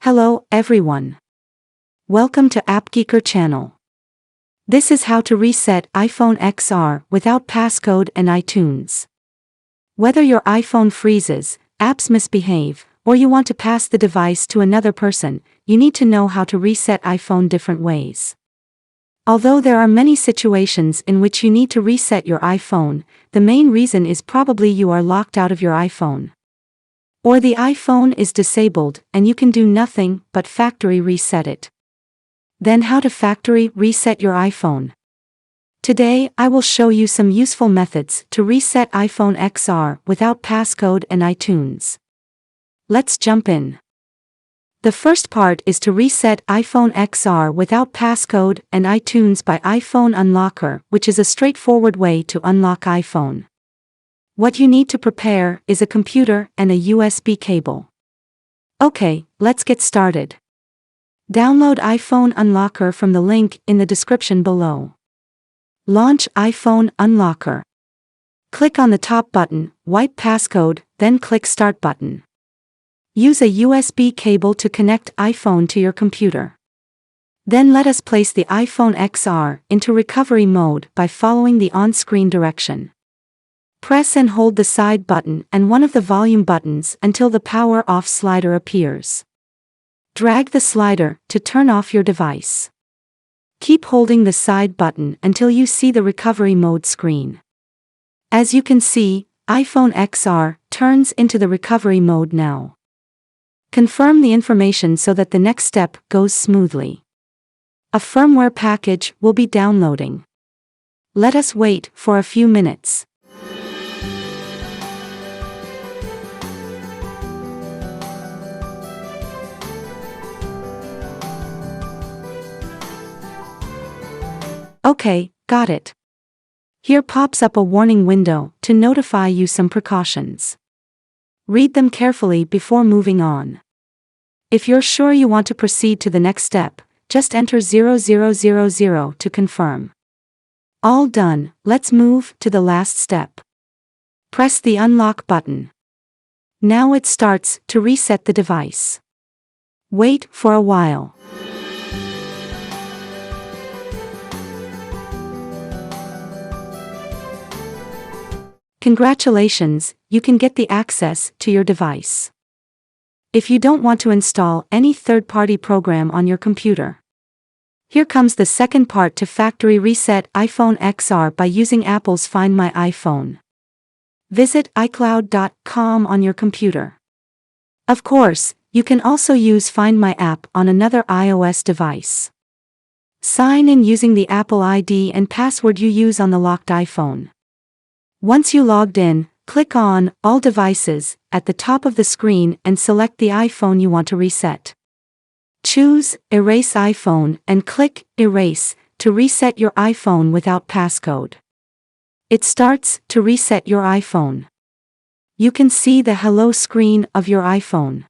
Hello, everyone. Welcome to AppGeeker channel. This is how to reset iPhone XR without passcode and iTunes. Whether your iPhone freezes, apps misbehave, or you want to pass the device to another person, you need to know how to reset iPhone different ways. Although there are many situations in which you need to reset your iPhone, the main reason is probably you are locked out of your iPhone. Or the iPhone is disabled and you can do nothing but factory reset it. Then how to factory reset your iPhone? Today I will show you some useful methods to reset iPhone XR without passcode and iTunes. Let's jump in. The first part is to reset iPhone XR without passcode and iTunes by iPhone Unlocker, which is a straightforward way to unlock iPhone. What you need to prepare is a computer and a USB cable. Okay, let's get started. Download iPhone Unlocker from the link in the description below. Launch iPhone Unlocker. Click on the top button, Wipe Passcode, then click Start button. Use a USB cable to connect iPhone to your computer. Then let us place the iPhone XR into recovery mode by following the on-screen direction. Press and hold the side button and one of the volume buttons until the power off slider appears. Drag the slider to turn off your device. Keep holding the side button until you see the recovery mode screen. As you can see, iPhone XR turns into the recovery mode now. Confirm the information so that the next step goes smoothly. A firmware package will be downloading. Let us wait for a few minutes. Okay, got it. Here pops up a warning window to notify you some precautions. Read them carefully before moving on. If you're sure you want to proceed to the next step, just enter 0000 to confirm. All done, let's move to the last step. Press the unlock button. Now it starts to reset the device. Wait for a while. Congratulations, you can get the access to your device. If you don't want to install any third-party program on your computer. Here comes the second part to factory reset iPhone XR by using Apple's Find My iPhone. Visit iCloud.com on your computer. Of course, you can also use Find My app on another iOS device. Sign in using the Apple ID and password you use on the locked iPhone. Once you logged in, click on All Devices at the top of the screen and select the iPhone you want to reset. Choose Erase iPhone and click Erase to reset your iPhone without passcode. It starts to reset your iPhone. You can see the hello screen of your iPhone.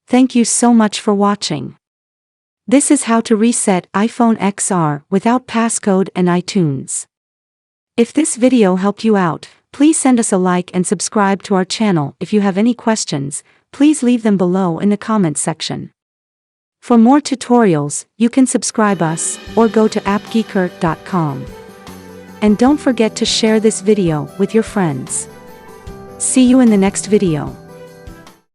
Thank you so much for watching. This is how to reset iPhone XR without passcode and iTunes. If this video helped you out, please send us a like and subscribe to our channel. If you have any questions, please leave them below in the comment section. For more tutorials, you can subscribe us or go to appgeeker.com. And don't forget to share this video with your friends. See you in the next video.